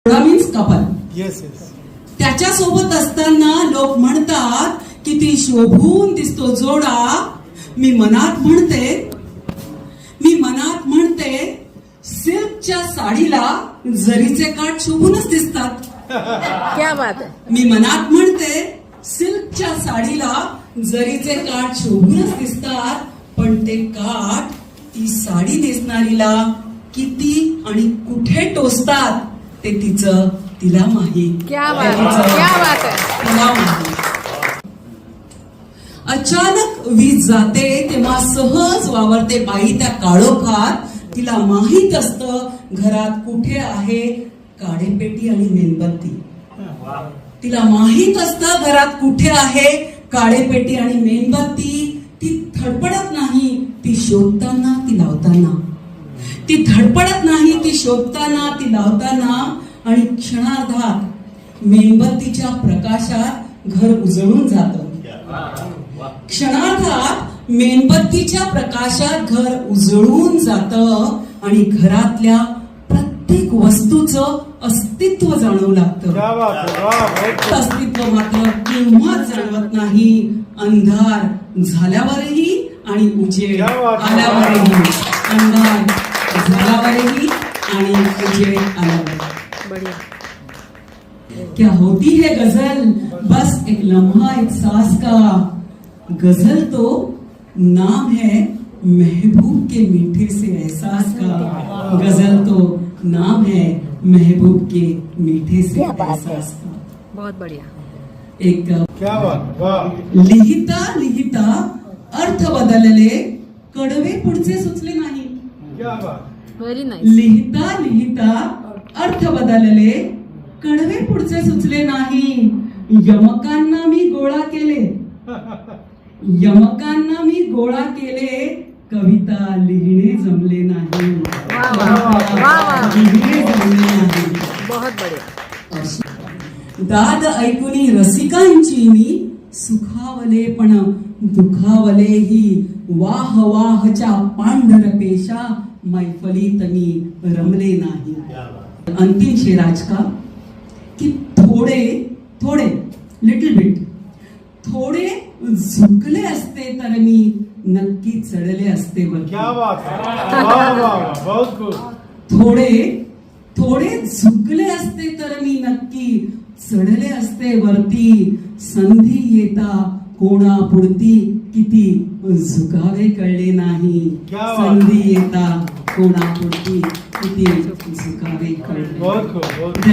Means couple. Yes yes. त्याच्यासोबत असताना लोक म्हणतात की ती शोभून दिसतो जोडा. मी मनात म्हणते सिल्कच्या साडीला जरीचे काठ शोभूनच दिसतात. क्या बात है. मी मनात म्हणते सिल्कच्या साडीला जरीचे काठ शोभूनच दिसतात, पण ते काठ ती साडी नेसणारीला किती आणि कुठे टोचतात ते तिला माहीत. क्या बात है. क्या बात है. तिला माहीत. अचानक वीज जाते तेव्हा सहज वावरते बाई त्या काळोखात. तिला माहीत असतं घरात कुठे आहे काडेपेटी आणि मेणबत्ती. तिला माहीत असतं घरात कुठे आहे काडेपेटी आणि मेणबत्ती. ती धडपडत नाही ती शोधताना ती लावताना. ती धडपडत नाही ती शोधताना ती लावताना. आणि क्षणार्धात मेणबत्तीच्या प्रकाशात घर उजळून जातं. क्षणार्धात मेणबत्तीच्या प्रकाशात घर उजळून जातं आणि घरातल्या प्रत्येक वस्तूचं अस्तित्व जाणवू लागतं. अस्तित्व मात्र केव्हाच जाणवत नाही. अंधार झाल्यावरही आणि उजेड आल्यावरही. अंधार झाल्यावरही आणि उजेड आल्यावरही. बढ़िया. क्या होती है गजल, बस एक लम्हा एक सांस का. गजल तो नाम है महबूब के मीठे से एहसास का. गजल तो नाम है महबूब के मीठे से एहसास का. बहुत बढ़िया. एक क्या बात. वाह. लिहिता लिहिता अर्थ बदलले कडवे पुढचे सुचले नाही. क्या बात. Very nice. लिहिता लिहिता अर्थ बदलले कडवे पुढचे सुचले नाही. यमकांना मी गोळा केले कविता लिहिणे जमले नाही. लिहिणे जमले नाही. बहुत बढ़िया. दाद ऐकुनी रसिकांची मी सुखावले पण दुखावलेही. वाह वाहच्या पांढर पेशा मैफलीत मी रमले नाही. अंतिम शेराज का कि थोडे लिटिल बिट थोडे झुकले असते तर मी नक्की चढले असते वर. क्या बात. वाह वाह. बहुत गुड. थोडे झुकले असते तर मी नक्की चढले असते वरती. संधी येता कोणापुरती किती झुकावे कळले नाही. संधी येता कोणापुरती किती झुकावे कळले. बहुत गुड.